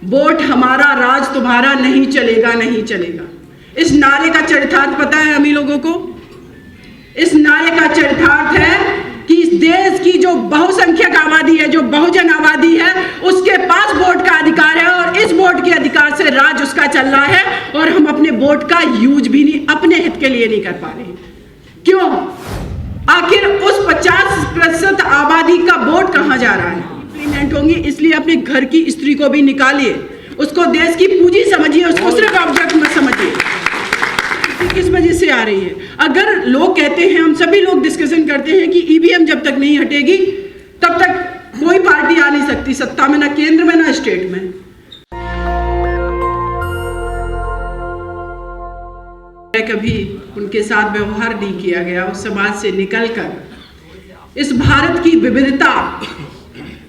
Vote हमारा, राज तुम्हारा, नहीं चलेगा, नहीं चलेगा। इस नारे का चरितार्थ पता है हम ही लोगों को? इस नारे का चरितार्थ है कि इस देश की जो बहुसंख्यक आबादी है, जो बहुजन आबादी है, उसके पास वोट का अधिकार है और इस वोट के अधिकार से राज उसका चल रहा है और हम अपने वोट का यूज भी नहीं, अपने हित के लिए नहीं कर पा रहे। क्यों? आखिर उस 50% आबादी का वोट कहां जा रहा है? इम्प्लीमेंट होंगी, इसलिए अपने घर की स्त्री को भी निकालिए, उसको देश की पूंजी समझिए, उसको सिर्फ ऑब्जेक्ट मत समझिए। किस वजह से आ रही है? अगर लोग कहते हैं, हम सभी लोग डिस्कशन करते हैं कि ईवीएम जब तक नहीं हटेगी तब तक कोई पार्टी आ नहीं सकती सत्ता में, ना केंद्र में ना स्टेट में। कभी उनके साथ व्यवहार नहीं किया गया, उस समाज से निकलकर इस भारत की विविधता,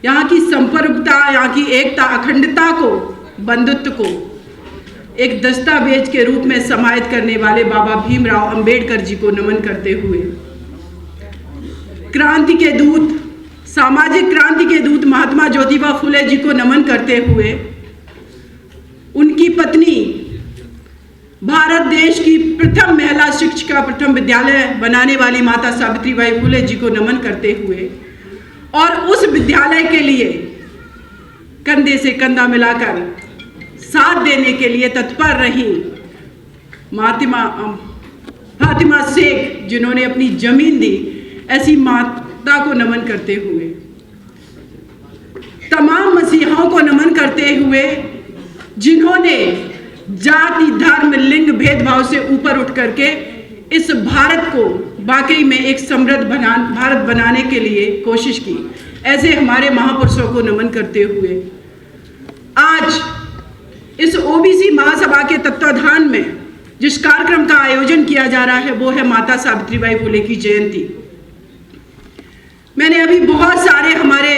यहाँ की संप्रभुता, यहाँ की एकता, अखंडता को, बंधुत्व को एक दस्तावेज के रूप में समाहित करने वाले बाबा भीमराव अंबेडकर जी को नमन करते हुए, क्रांति के दूत, सामाजिक क्रांति के दूत महात्मा ज्योतिबा फुले जी को नमन करते हुए, उनकी पत्नी, भारत देश की प्रथम महिला शिक्षिका, प्रथम विद्यालय बनाने वाली माता सावित्रीबाई फुले जी को नमन करते हुए और उस विद्यालय के लिए कंधे से कंधा मिलाकर साथ देने के लिए तत्पर रही फातिमा शेख, जिन्होंने अपनी जमीन दी, ऐसी माता को नमन करते हुए, तमाम मसीहाओं को नमन करते हुए, जिन्होंने जाति, धर्म, लिंग भेदभाव से ऊपर उठ करके इस भारत को वाकई में एक समृद्ध भारत बनाने के लिए कोशिश की, ऐसे हमारे महापुरुषों को नमन करते हुए आज इस ओबीसी महासभा के तत्वाधान में जिस कार्यक्रम का आयोजन किया जा रहा है वो है माता सावित्रीबाई फुले की जयंती। मैंने अभी बहुत सारे हमारे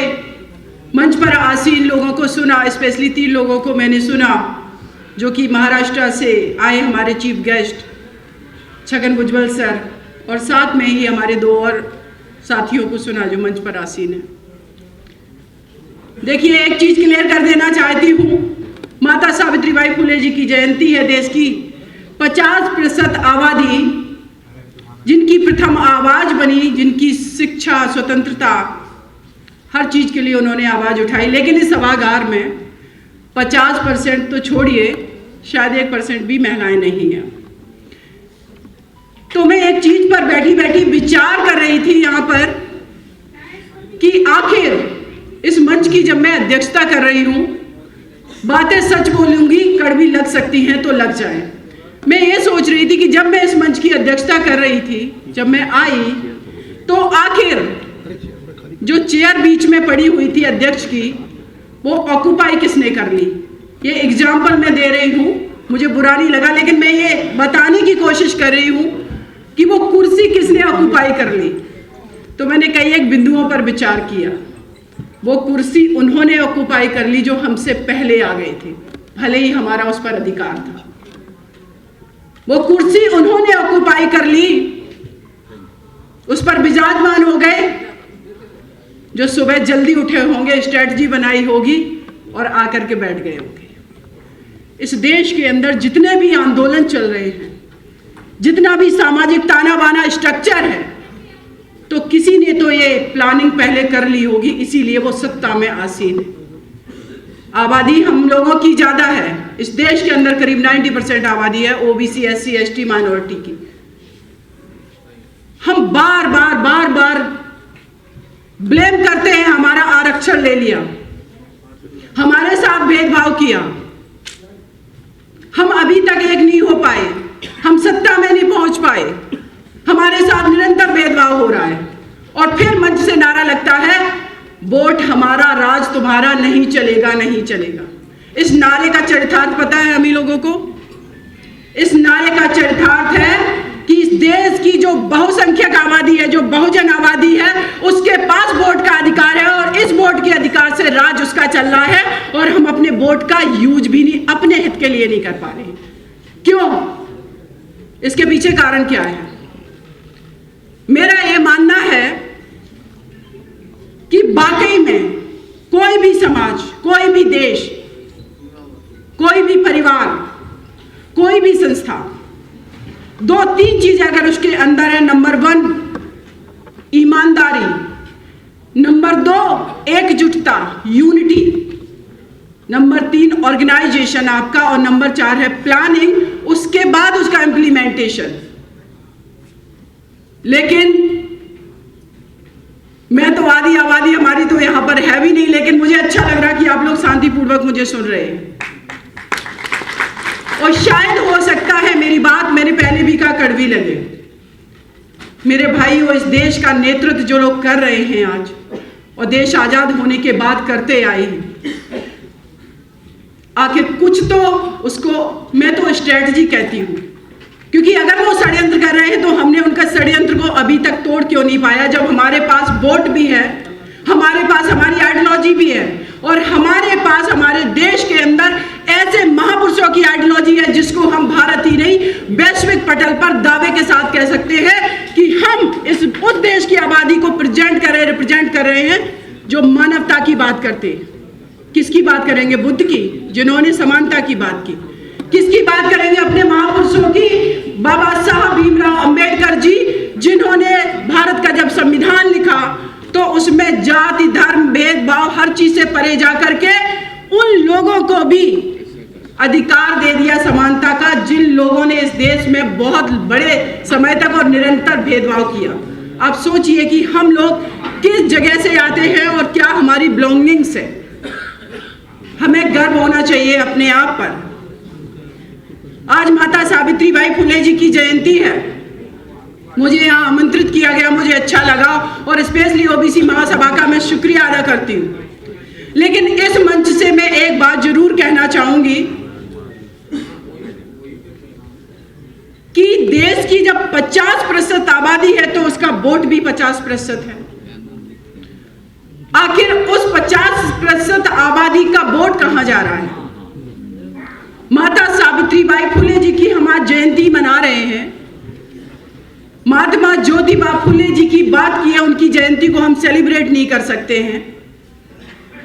मंच पर आसीन लोगों को सुना, स्पेशली 3 लोगों को मैंने सुना जो कि महाराष्ट्र से आए हमारे chief guest Chhagan Bhujbal sir, और साथ में ही हमारे 2 और साथियों को सुना जो मंच पर आसीन है। देखिए, एक चीज क्लियर कर देना चाहती हूँ, माता सावित्रीबाई फुले जी की जयंती है। देश की 50% आबादी जिनकी प्रथम आवाज बनी, जिनकी शिक्षा, स्वतंत्रता, हर चीज के लिए उन्होंने आवाज उठाई, लेकिन इस सभागार में 50% तो छोड़िए, शायद 1% भी महिलाएं नहीं हैं। तो मैं एक चीज पर बैठी बैठी विचार कर रही थी यहाँ पर कि आखिर इस मंच की जब मैं अध्यक्षता कर रही हूँ, बातें सच बोलूंगी, कड़वी लग सकती हैं तो लग जाए। मैं ये सोच रही थी कि जब मैं इस मंच की अध्यक्षता कर रही थी, जब मैं आई, तो आखिर जो चेयर बीच में पड़ी हुई थी अध्यक्ष की, वो ऑक्यूपाई किसने कर ली? ये एग्जाम्पल मैं दे रही हूँ, मुझे बुरा नहीं लगा, लेकिन मैं ये बताने की कोशिश कर रही हूँ कि वो कुर्सी किसने ऑक्यूपाई कर ली। तो मैंने कई एक बिंदुओं पर विचार किया। वो कुर्सी उन्होंने ऑक्यूपाई कर ली जो हमसे पहले आ गए थे, भले ही हमारा उस पर अधिकार था। वो कुर्सी उन्होंने ऑक्यूपाई कर ली, उस पर विराजमान हो गए जो सुबह जल्दी उठे होंगे, स्ट्रेटजी बनाई होगी और आकर के बैठ गए होंगे। इस देश के अंदर जितने भी आंदोलन चल रहे हैं, जितना भी सामाजिक ताना बाना स्ट्रक्चर है, तो किसी ने तो ये प्लानिंग पहले कर ली होगी, इसीलिए वो सत्ता में आसीन है। आबादी हम लोगों की ज्यादा है इस देश के अंदर, करीब 90% आबादी है ओबीसी, एससी, एसटी, माइनॉरिटी की। हम बार बार ब्लेम करते हैं, हमारा आरक्षण ले लिया, हमारे साथ भेदभाव किया, हम अभी तक एक नहीं हो पाए, हम सत्ता में नहीं पहुंच पाए, हमारे साथ निरंतर भेदभाव हो रहा है। और फिर मंच से नारा लगता है, वोट हमारा, राज तुम्हारा, नहीं चलेगा, नहीं चलेगा। इस नारे का चरितार्थ पता है हम ही लोगों को? इस नारे का चरितार्थ है कि इस देश की जो बहुसंख्यक आबादी है, जो बहुजन आबादी है, उसके पास वोट का अधिकार है और इस वोट के अधिकार से राज उसका चल रहा है और हम अपने वोट का यूज भी नहीं, अपने हित के लिए नहीं कर पा रहे। क्यों? इसके पीछे कारण क्या है? मेरा यह मानना है कि वाकई में कोई भी समाज, कोई भी देश संस्था। 2-3 चीजें अगर उसके अंदर है, नंबर 1 ईमानदारी, नंबर 2 एकजुटता, यूनिटी, नंबर 3 ऑर्गेनाइजेशन आपका, और नंबर 4 है प्लानिंग, उसके बाद उसका इम्प्लीमेंटेशन। लेकिन मैं तो आधी आबादी हमारी तो यहां पर है भी नहीं, लेकिन मुझे अच्छा लग रहा कि आप लोग शांतिपूर्वक मुझे सुन रहे हैं। और शायद हो सकता है मेरी बात मेरे पहले भी का कड़वी लगे। मेरे भाइयों, इस देश का नेतृत्व जो लोग कर रहे हैं आज, और देश आजाद होने के बाद करते आए हैं, आखिर कुछ तो उसको मैं तो स्ट्रेटजी कहती हूं, क्योंकि अगर वो षड्यंत्र कर रहे हैं तो हमने उनका षड्यंत्र को अभी तक तोड़ क्यों नहीं पाया, जब हमारे पास वोट भी है, हमारे पास हमारी आइडियोलॉजी भी है, और हमारे पास हमारे देश के अंदर ऐसे महापुरुषों की आइडियोलॉजी है जिसको हम भारत ही नहीं वैश्विक पटल पर दावे के साथ कह सकते हैं कि हम उस देश की आबादी को रिप्रेजेंट कर रहे हैं जो मानवता की बात करते हैं। किसकी बात करेंगे? बुद्ध की, जिन्होंने समानता की बात की। किसकी बात करेंगे? अपने महापुरुषों की, बाबा साहब भीमराव अंबेडकर जी, जिन्होंने भारत का जब संविधान लिखा तो उसमें जाति, धर्म, भेदभाव हर चीज से परे जाकर के उन लोगों को भी अधिकार दे दिया समानता का, जिन लोगों ने इस देश में बहुत बड़े समय तक और निरंतर भेदभाव किया। आप सोचिए कि हम लोग किस जगह से आते हैं और क्या हमारी बिलोंगिंग्स है। हमें गर्व होना चाहिए अपने आप पर। आज माता सावित्रीबाई फुले जी की जयंती है, मुझे यहाँ आमंत्रित किया गया, मुझे अच्छा लगा, और स्पेशली ओबीसी महासभा का मैं शुक्रिया अदा करती हूँ। लेकिन इस मंच से मैं एक बात जरूर कहना चाहूंगी कि देश की जब 50% आबादी है तो उसका वोट भी 50% है। आखिर उस 50% आबादी का वोट कहां जा रहा है? माता सावित्रीबाई फुले जी की हम आज जयंती मना रहे हैं। महात्मा ज्योतिबा फुले जी की बात की है, उनकी जयंती को हम सेलिब्रेट नहीं कर सकते हैं,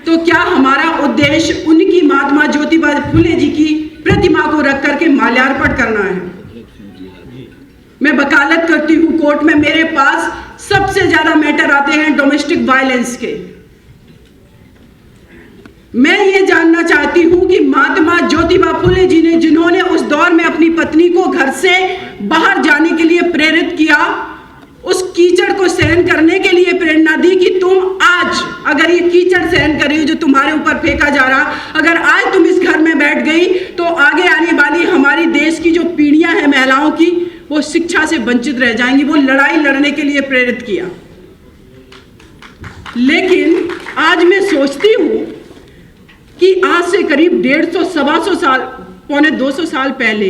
तो क्या हमारा उद्देश्य उनकी महात्मा ज्योतिबा फुले जी की प्रतिमा को रख करके माल्यार्पण करना है? मैं वकालत करती हूं कोर्ट में, मेरे पास सबसे ज्यादा मैटर आते हैं डोमेस्टिक वायलेंस के। मैं ये जानना चाहती हूं कि महात्मा ज्योतिबा फुले जी ने, जिन्होंने उस दौर में अपनी पत्नी को घर से बाहर जाने के लिए प्रेरित किया, उस कीचड़ को सहन करने के लिए प्रेरणा दी कि तुम आज अगर ये कीचड़ सहन कर रही हो जो तुम्हारे ऊपर फेंका जा रहा, अगर आज तुम इस घर में बैठ गई तो आगे आने वाली हमारी देश की जो पीढ़ियां हैं महिलाओं की, वो शिक्षा से वंचित रह जाएंगी। वो लड़ाई लड़ने के लिए प्रेरित किया। लेकिन आज मैं सोचती हूं कि आज से करीब 150-125 साल, पौने 200 साल पहले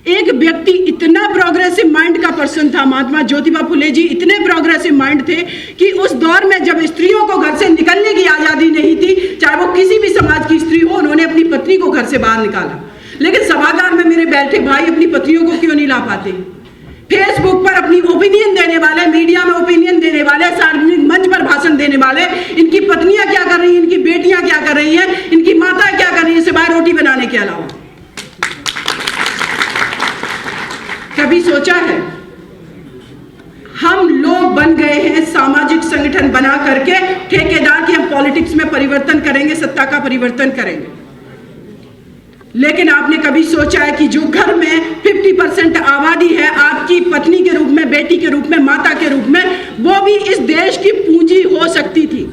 एक व्यक्ति इतना प्रोग्रेसिव माइंड का पर्सन था, महात्मा ज्योतिबा फुले जी इतने प्रोग्रेसिव माइंड थे कि उस दौर में जब स्त्रियों को घर से निकलने की आजादी नहीं थी, चाहे वो किसी भी समाज की स्त्री हो, उन्होंने अपनी पत्नी को घर से बाहर निकाला। लेकिन सभागार में मेरे बैठे भाई अपनी पत्नियों को क्यों नहीं ला पाते? फेसबुक पर अपनी ओपिनियन देने वाले, मीडिया में ओपिनियन देने वाले, सार्वजनिक मंच पर भाषण देने वाले, इनकी पत्नियां क्या कर रही हैं, इनकी बेटियां क्या कर रही हैं, इनकी माताएं क्या कर रही हैं सिवाय रोटी बनाने के अलावा? कभी सोचा है? हम लोग बन गए हैं सामाजिक संगठन बना करके ठेकेदार की हम पॉलिटिक्स में परिवर्तन करेंगे, सत्ता का परिवर्तन करेंगे। लेकिन आपने कभी सोचा है कि जो घर में 50% आबादी है, आपकी पत्नी के रूप में, बेटी के रूप में, माता के रूप में, वो भी इस देश की पूंजी हो सकती थी।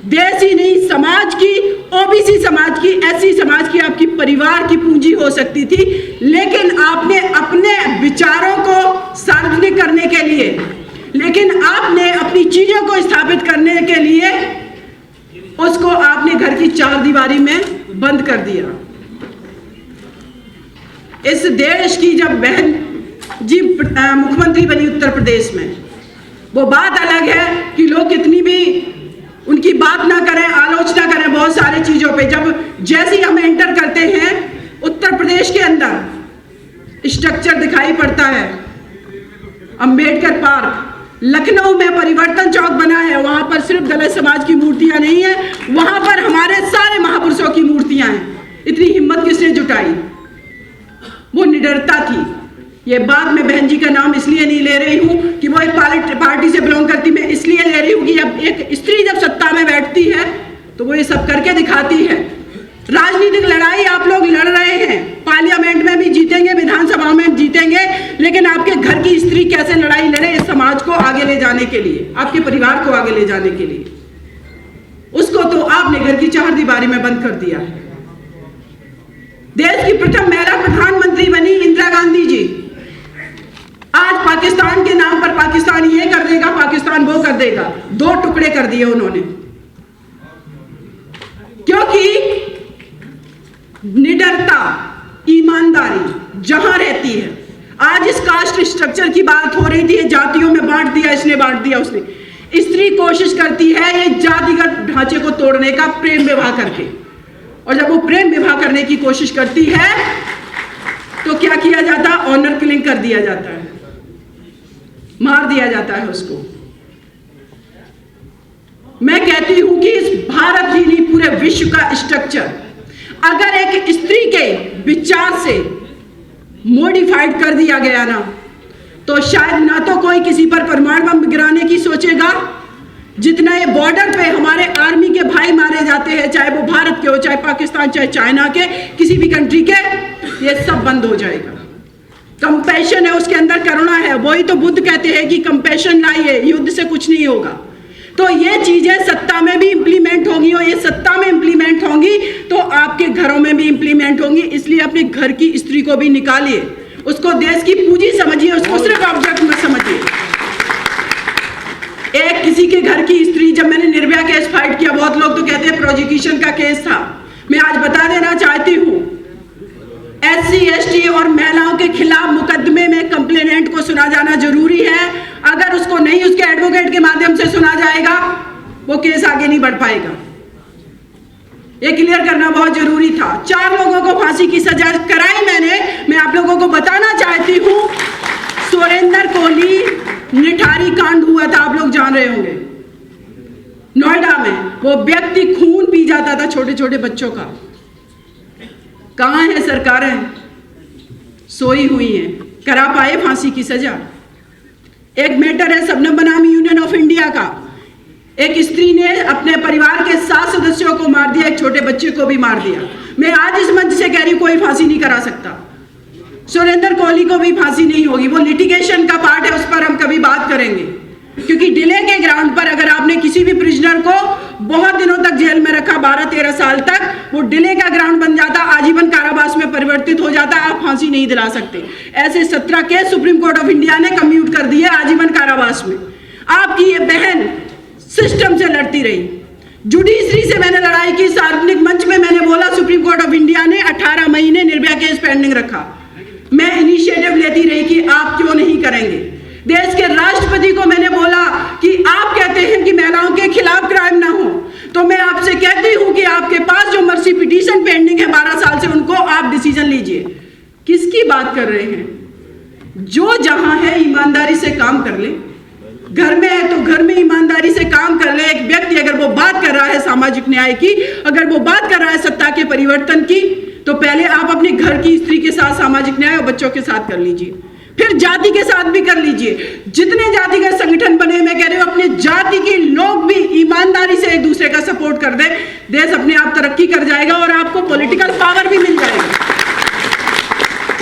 देश ही नहीं, समाज की, ओबीसी समाज की, एससी समाज की, आपकी परिवार की पूंजी हो सकती थी। लेकिन आपने अपने विचारों को सार्वजनिक करने के लिए, लेकिन आपने अपनी चीजों को स्थापित करने के लिए उसको आपने घर की 4 दीवारी में बंद कर दिया। इस देश की जब बहन जी मुख्यमंत्री बनी उत्तर प्रदेश में, वो बात अलग है कि लोग कितनी भी उनकी बात ना करें, आलोचना करें बहुत सारी चीजों पे। जब जैसे हम एंटर करते हैं उत्तर प्रदेश के अंदर, स्ट्रक्चर दिखाई पड़ता है। अंबेडकर पार्क, लखनऊ में परिवर्तन चौक बना है, वहां पर सिर्फ दलित समाज की मूर्तियां नहीं है, वहां पर हमारे सारे महापुरुषों की मूर्तियां हैं। इतनी हिम्मत किसने जुटाई? वो निडरता थी। ये बात मैं बहन जी का नाम इसलिए नहीं ले रही हूँ कि वो एक पार्टी से बिलोंग करती, मैं इसलिए ले रही हूँ कि अब एक स्त्री जब सत्ता में बैठती है तो वो ये सब करके दिखाती है। राजनीतिक लड़ाई आप लोग लड़ रहे हैं, पार्लियामेंट में भी जीतेंगे, विधानसभा में जीतेंगे, लेकिन आपके घर की स्त्री कैसे लड़ाई लड़े इस समाज को आगे ले जाने के लिए, आपके परिवार को आगे ले जाने के लिए, उसको तो आपने घर की चारदीवारी में बंद कर दिया है। देश की प्रथम महिला प्रधानमंत्री बनी इंदिरा गांधी जी, आज पाकिस्तान के नाम पर पाकिस्तान ये कर देगा, पाकिस्तान वो कर देगा, दो टुकड़े कर दिए उन्होंने, क्योंकि निडरता, ईमानदारी जहां रहती है। आज इस कास्ट स्ट्रक्चर की बात हो रही थी, जातियों में बांट दिया, इसने बांट दिया, उसने। स्त्री कोशिश करती है ये जातिगत ढांचे को तोड़ने का प्रेम विवाह करके, और जब वो प्रेम विवाह करने की कोशिश करती है तो क्या किया जाता है? ऑनर किलिंग कर दिया जाता है, मार दिया जाता है उसको। मैं कहती हूं कि इस भारत ही नहीं पूरे विश्व का स्ट्रक्चर अगर एक स्त्री के विचार से मॉडिफाइड कर दिया गया ना, तो शायद ना तो कोई किसी पर परमाणु बम गिराने की सोचेगा, जितना ये बॉर्डर पे हमारे आर्मी के भाई मारे जाते हैं, चाहे वो भारत के हो, चाहे पाकिस्तान, चाहे चाइना के, किसी भी कंट्री के, ये सब बंद हो जाएगा। कंपैशन है उसके अंदर, करुणा है, वही तो बुद्ध कहते हैं कि कंपैशन लाइए, युद्ध से कुछ नहीं होगा। तो ये चीजें सत्ता में भी इंप्लीमेंट होंगी, और ये सत्ता में इंप्लीमेंट होंगी तो आपके घरों में भी इंप्लीमेंट होंगी। इसलिए अपने घर की स्त्री को भी निकालिए, उसको देश की पूंजी समझिए, उसको सिर्फ ऑब्जेक्ट मत समझिए। एक किसी के घर की स्त्री, जब मैंने निर्भया केस फाइट किया, बहुत लोग तो कहते हैं प्रोसिक्यूशन का केस था, मैं आज बता देना चाहती हूँ, SC ST और महिलाओं के खिलाफ मुकदमे में कंप्लेनेंट को सुना जाना जरूरी है। अगर उसको नहीं उसके एडवोकेट के माध्यम से सुना जाएगा, वो केस आगे नहीं बढ़ पाएगा। ये क्लियर करना बहुत जरूरी था। 4 लोगों को फांसी की सजा कराई मैंने। मैं आप लोगों को बताना चाहती हूँ, सुरेंद्र कोहली निठारी कांड हुआ था, आप लोग जान रहे होंगे, नोएडा में। वो व्यक्ति खून पी जाता था छोटे छोटे बच्चों का। कहां है सरकारें? सोई हुई हैं, करा पाए फांसी की सजा। एक मैटर है शबनम बनामी यूनियन ऑफ इंडिया का, एक स्त्री ने अपने परिवार के 7 सदस्यों को मार दिया, एक छोटे बच्चे को भी मार दिया। मैं आज इस मंच से कह रही हूं, कोई फांसी नहीं करा सकता। सुरेंद्र कोहली को भी फांसी नहीं होगी, वो लिटिगेशन का पार्ट है, उस पर हम कभी बात करेंगे। क्योंकि डिले के ग्राउंड पर अगर आपने किसी भी प्रिजनर को बहुत दिनों तक जेल में रखा, 12-13 साल तक, वो डिले का ग्राउंड बन जाता, आजीवन कारावास में परिवर्तित हो जाता, आप फांसी नहीं दिला सकते। ऐसे 17 case supreme court of India ने कम्यूट कर दिए आजीवन कारावास में। आपकी ये बहन सिस्टम से लड़ती रही, जुडिशरी से मैंने लड़ाई की, सार्वजनिक मंच में मैंने बोला सुप्रीम कोर्ट ऑफ इंडिया ने 18 महीने निर्भया केस पेंडिंग रखा। मैं इनिशिएटिव लेती रही कि आप क्यों नहीं करेंगे। देश के राष्ट्रपति को मैंने बोला कि आप कहते हैं कि महिलाओं के खिलाफ क्राइम ना हो, तो मैं आपसे कहती हूं कि आपके पास जो मर्सी पिटीशन पेंडिंग है 12 साल से, उनको आप डिसीजन लीजिए। किसकी बात कर रहे हैं? जो जहां है ईमानदारी से काम कर ले, घर में है तो घर में ईमानदारी से काम कर ले। एक व्यक्ति अगर वो बात कर रहा है सामाजिक न्याय की, अगर वो बात कर रहा है सत्ता के परिवर्तन की, तो पहले आप अपने घर की स्त्री के साथ सामाजिक न्याय और बच्चों के साथ कर लीजिए, फिर जाति के साथ भी कर लीजिए। जितने जाति के संगठन बने, मैं कह रही हूं अपने जाति के लोग भी ईमानदारी से एक दूसरे का सपोर्ट कर दे, देश अपने आप तरक्की कर जाएगा और आपको पॉलिटिकल पावर भी मिल जाएगा।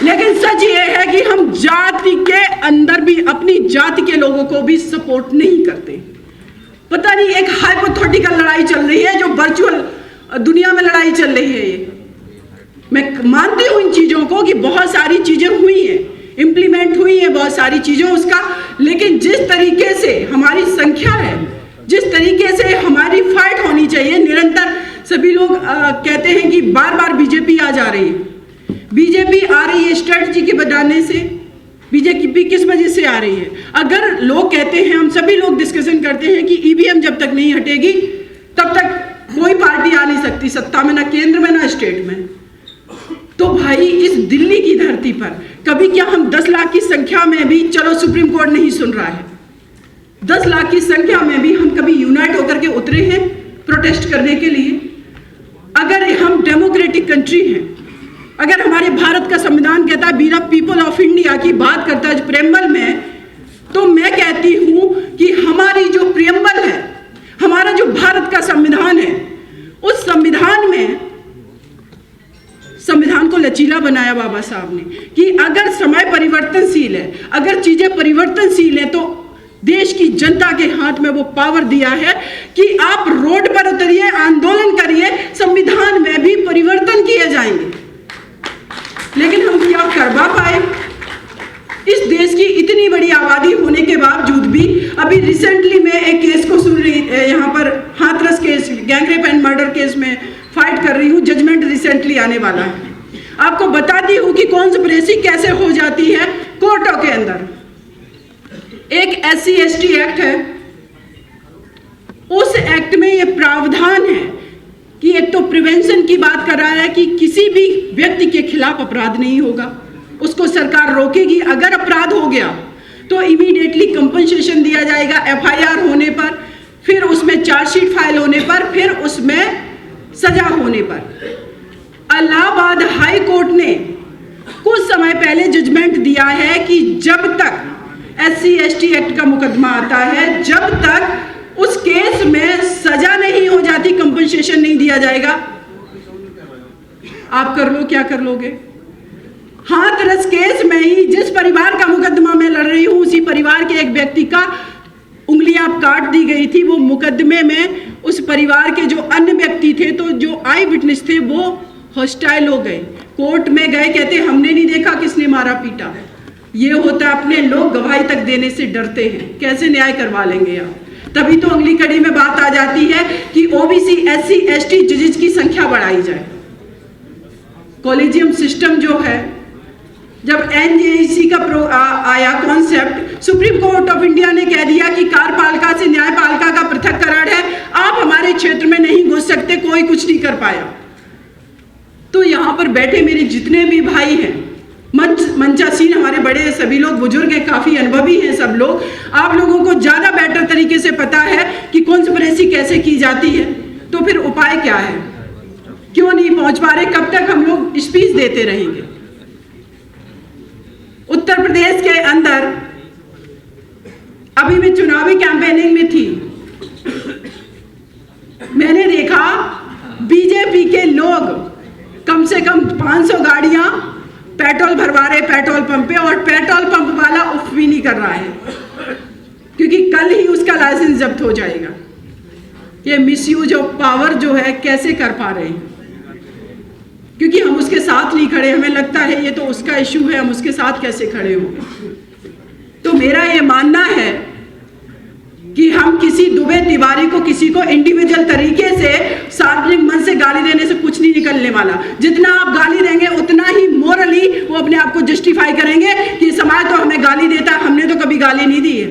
लेकिन सच ये है कि हम जाति के अंदर भी अपनी जाति के लोगों को भी सपोर्ट नहीं करते। पता नहीं एक हाइपोथेटिकल लड़ाई चल रही है, जो वर्चुअल दुनिया में लड़ाई चल रही है। ये मैं मानती हूं इन चीजों को कि बहुत सारी चीजें हुई हैं, इंप्लीमेंट हुई है बहुत सारी चीजें उसका, लेकिन जिस तरीके से हमारी संख्या है, जिस तरीके से हमारी फाइट होनी चाहिए निरंतर, सभी लोग कहते हैं कि बार बार बीजेपी आ जा रही है। बीजेपी आ रही है स्ट्रेटजी के बनाने से। बीजेपी किस वजह से आ रही है? अगर लोग कहते हैं, हम सभी लोग डिस्कशन करते हैं कि ईवीएम जब तक नहीं हटेगी तब तक कोई पार्टी आ नहीं सकती सत्ता में, ना केंद्र में ना स्टेट में। तो भाई इस दिल्ली की धरती पर कभी क्या हम 10 लाख की संख्या में भी, चलो सुप्रीम कोर्ट नहीं सुन रहा है, 10 लाख की संख्या में भी हम कभी यूनाइट होकर के उतरे हैं प्रोटेस्ट करने के लिए? अगर हम डेमोक्रेटिक कंट्री हैं, अगर हमारे भारत का संविधान कहता है be the people of India की बात करता है प्रेम्बल में, तो मैं कहती हूं कि हमारी जो प्रेम्बल है, हमारा जो भारत का संविधान है, उस संविधान में संविधान को लचीला बनाया बाबा साहब ने कि अगर समय परिवर्तनशील है, अगर चीजें परिवर्तनशील है, तो देश की जनता के हाथ में वो पावर दिया है कि आप रोड पर उतरिए, आंदोलन करिए, संविधान में भी परिवर्तन किए जाएंगे। लेकिन हम क्या करवा पाए? इस देश की इतनी बड़ी आबादी होने के बावजूद भी अभी रिसेंटली मैं एक केस को सुन रही, यहाँ पर Hathras case, gangrape and murder case में फाइट कर रही हूँ। जजमेंट रिसेंटली आने वाला है। आपको बताती हूँ कि कॉन्स्पिरेसी कैसे हो जाती है कोर्टों के अंदर। एक SC/ST एक्ट है, उस एक्ट में ये प्रावधान है कि एक तो प्रिवेंशन की बात कर रहा है कि किसी भी व्यक्ति के खिलाफ अपराध नहीं होगा, उसको सरकार रोकेगी। अगर अपराध हो गया तो इमीडिएटली कंपनसेशन दिया जाएगा FIR होने पर, फिर उसमें चार्जशीट फाइल होने पर, फिर उसमें सजा होने पर। इलाहाबाद हाई कोर्ट ने कुछ समय पहले जजमेंट दिया है कि जब तक SC/ST एक्ट का मुकदमा आता है, जब तक उस केस में सजा नहीं हो जाती, कंपनसेशन नहीं दिया जाएगा। आप कर लो, क्या कर लोगे? हाथरस केस में ही जिस परिवार का मुकदमा मैं लड़ रही हूं, उसी परिवार के एक व्यक्ति का उंगलियां काट दी गई थी। वो मुकदमे में उस परिवार के जो अन्य व्यक्ति थे, तो जो आई विटनेस थे, वो हॉस्टाइल हो गए। कोर्ट में गए, कहते हमने नहीं देखा किसने मारा पीटा। ये होता है, अपने लोग गवाही तक देने से डरते हैं। कैसे न्याय करवा लेंगे आप? तभी तो अगली कड़ी में बात आ जाती है कि OBC SC/ST जजेस की संख्या बढ़ाई जाए। कॉलेजियम सिस्टम जो है, जब NJEC का आया concept, supreme court of India ने कह दिया कि कार्यपालिका से न्यायपालिका का पृथक्करण है, आप हमारे क्षेत्र में नहीं घुस सकते, कोई कुछ नहीं कर पाया। तो यहाँ पर बैठे मेरे जितने भी भाई हैं, मंचासीन हमारे बड़े सभी लोग बुजुर्ग हैं, काफी अनुभवी हैं सब लोग, आप लोगों को ज्यादा बेटर तरीके से पता है कि कॉन्स्पिरेसी कैसे की जाती है। तो फिर उपाय क्या है? क्यों नहीं पहुंच पा रहे? कब तक हम लोग स्पीच देते रहेंगे? उत्तर प्रदेश के अंदर अभी मैं चुनावी कैंपेनिंग में थी, मैंने देखा बीजेपी के लोग कम से कम 500 गाड़ियां पेट्रोल भरवा रहे पेट्रोल पंप पे, और पेट्रोल पंप वाला उफ भी नहीं कर रहा है, क्योंकि कल ही उसका लाइसेंस जब्त हो जाएगा। ये मिसयूज ऑफ पावर जो है कैसे कर पा रहे हैं? क्योंकि हम उसके साथ नहीं खड़े, हमें लगता है ये तो उसका इश्यू है, हम उसके साथ कैसे खड़े होंगे? तो मेरा ये मानना है कि हम किसी दुबे तिवारी को, किसी को इंडिविजुअल तरीके से सार्वजनिक मंच से गाली देने से कुछ नहीं निकलने वाला। जितना आप गाली देंगे उतना ही मोरली वो अपने आप को जस्टिफाई करेंगे कि समाज तो हमें गाली देता है, हमने तो कभी गाली नहीं दी है।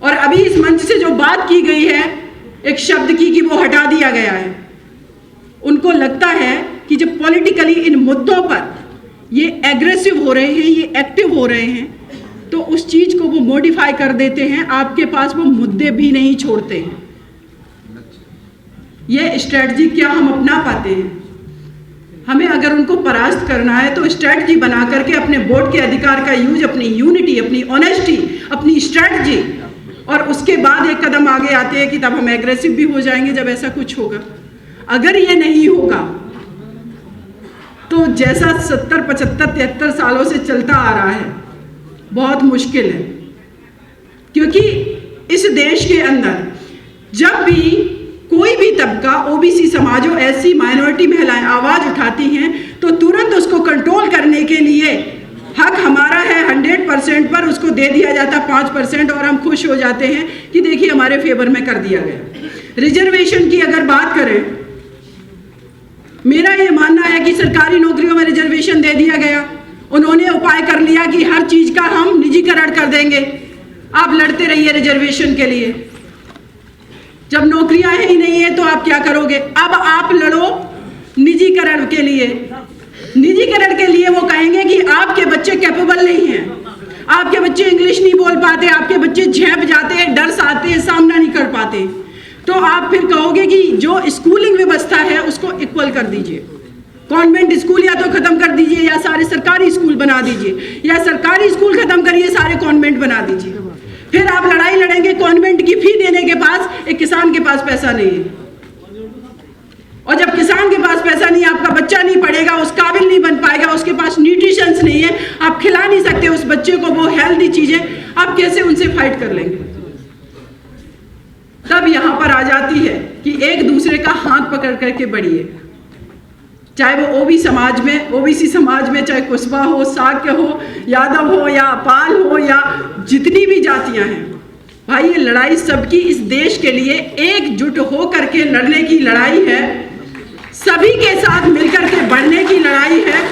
और अभी इस मंच से जो बात की गई है एक शब्द की, कि वो हटा दिया गया है। उनको लगता है कि जब पॉलिटिकली इन मुद्दों पर ये एग्रेसिव हो रहे हैं, ये एक्टिव हो रहे हैं, तो उस चीज को वो मॉडिफाई कर देते हैं, आपके पास वो मुद्दे भी नहीं छोड़ते हैं। ये स्ट्रेटजी क्या हम अपना पाते हैं? हमें अगर उनको परास्त करना है तो स्ट्रेटजी बना करके अपने वोट के अधिकार का यूज, अपनी यूनिटी, अपनी ऑनेस्टी, अपनी स्ट्रेटजी, और उसके बाद एक कदम आगे आते हैं कि तब हम एग्रेसिव भी हो जाएंगे जब ऐसा कुछ होगा। अगर ये नहीं होगा तो जैसा 70, 75, 73 सालों से चलता आ रहा है, बहुत मुश्किल है। क्योंकि इस देश के अंदर जब भी कोई भी तबका, OBC समाज हो, SC माइनॉरिटी महिलाएं आवाज उठाती हैं, तो तुरंत उसको कंट्रोल करने के लिए हक हमारा है 100% पर उसको दे दिया जाता 5%, और हम खुश हो जाते हैं कि देखिए हमारे फेवर में कर दिया गया। रिजर्वेशन की अगर बात करें, मेरा ये मानना है कि सरकारी नौकरियों में रिजर्वेशन दे दिया गया। उन्होंने उपाय कर लिया कि हर चीज का हम निजीकरण कर देंगे, आप लड़ते रहिए रिजर्वेशन के लिए। जब नौकरियां ही नहीं है तो आप क्या करोगे? अब आप लड़ो निजीकरण के लिए। निजीकरण के लिए वो कहेंगे कि आपके बच्चे कैपेबल नहीं हैं, आपके बच्चे इंग्लिश नहीं बोल पाते, आपके बच्चे झेप जाते हैं, डर से आते हैं, सामना नहीं कर पाते। तो आप फिर कहोगे कि जो स्कूलिंग व्यवस्था है उसको इक्वल कर दीजिए। कॉन्वेंट स्कूल या तो खत्म कर दीजिए या सारे सरकारी स्कूल बना दीजिए, या सरकारी स्कूल खत्म करिए, सारे कॉन्वेंट बना दीजिए। फिर आप लड़ाई लड़ेंगे कॉन्वेंट की फी देने के पास, एक किसान के पास पैसा नहीं है। और जब किसान के पास पैसा नहीं है, आपका बच्चा नहीं पढ़ेगा, उस काबिल नहीं बन पाएगा, उसके पास न्यूट्रिशंस नहीं है, आप खिला नहीं सकते उस बच्चे को वो हेल्दी चीजें, आप कैसे उनसे फाइट कर लेंगे? तब यहां पर आ जाती है कि एक दूसरे का हाथ पकड़ करके बढ़िए, चाहे वो ओबीसी समाज में, चाहे कुशवा हो, साक्य हो, यादव हो या पाल हो या जितनी भी जातियां हैं, भाई ये लड़ाई सबकी इस देश के लिए एकजुट हो करके लड़ने की लड़ाई है, सभी के साथ मिलकर के बढ़ने की लड़ाई है।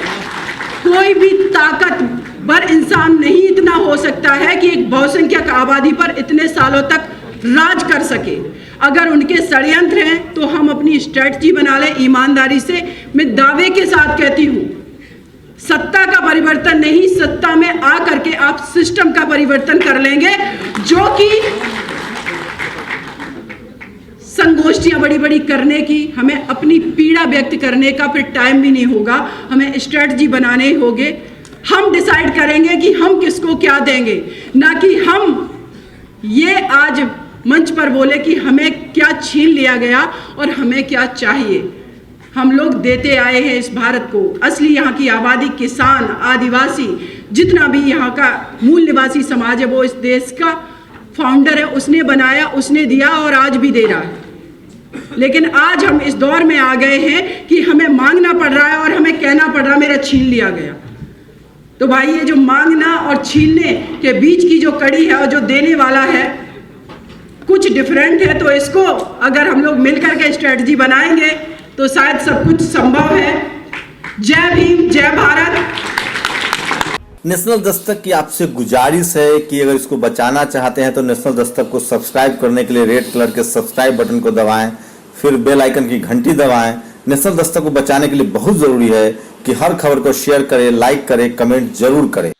कोई भी ताकतवर इंसान नहीं इतना हो सकता है कि एक बहुसंख्यक आबादी पर इतने सालों तक राज कर सके। अगर उनके षड्यंत्र हैं तो हम अपनी स्ट्रेटजी बना लें ईमानदारी से। मैं दावे के साथ कहती हूं, सत्ता का परिवर्तन नहीं, सत्ता में आ करके आप सिस्टम का परिवर्तन कर लेंगे, जो कि संगोष्ठियां बड़ी बड़ी करने की, हमें अपनी पीड़ा व्यक्त करने का फिर टाइम भी नहीं होगा, हमें स्ट्रेटजी बनाने होंगे। हम डिसाइड करेंगे कि हम किसको क्या देंगे, ना कि हम ये आज मंच पर बोले कि हमें क्या छीन लिया गया और हमें क्या चाहिए। हम लोग देते आए हैं इस भारत को। असली यहाँ की आबादी, किसान, आदिवासी, जितना भी यहाँ का मूल निवासी समाज है, वो इस देश का फाउंडर है, उसने बनाया, उसने दिया और आज भी दे रहा है। लेकिन आज हम इस दौर में आ गए हैं कि हमें मांगना पड़ रहा है और हमें कहना पड़ रहा है मेरा छीन लिया गया। तो भाई ये जो मांगना और छीनने के बीच की जो कड़ी है और जो देने वाला है कुछ डिफरेंट है, तो इसको अगर हम लोग मिलकर के स्ट्रेटजी बनाएंगे तो शायद सब कुछ संभव है। जय भीम, जय भारत। नेशनल दस्तक की आपसे गुजारिश है कि अगर इसको बचाना चाहते हैं तो नेशनल दस्तक को सब्सक्राइब करने के लिए रेड कलर के सब्सक्राइब बटन को दबाएं, फिर बेल आइकन की घंटी दबाएं। नेशनल दस्तक को बचाने के लिए बहुत जरूरी है कि हर खबर को शेयर करें, लाइक करें, कमेंट जरूर करें।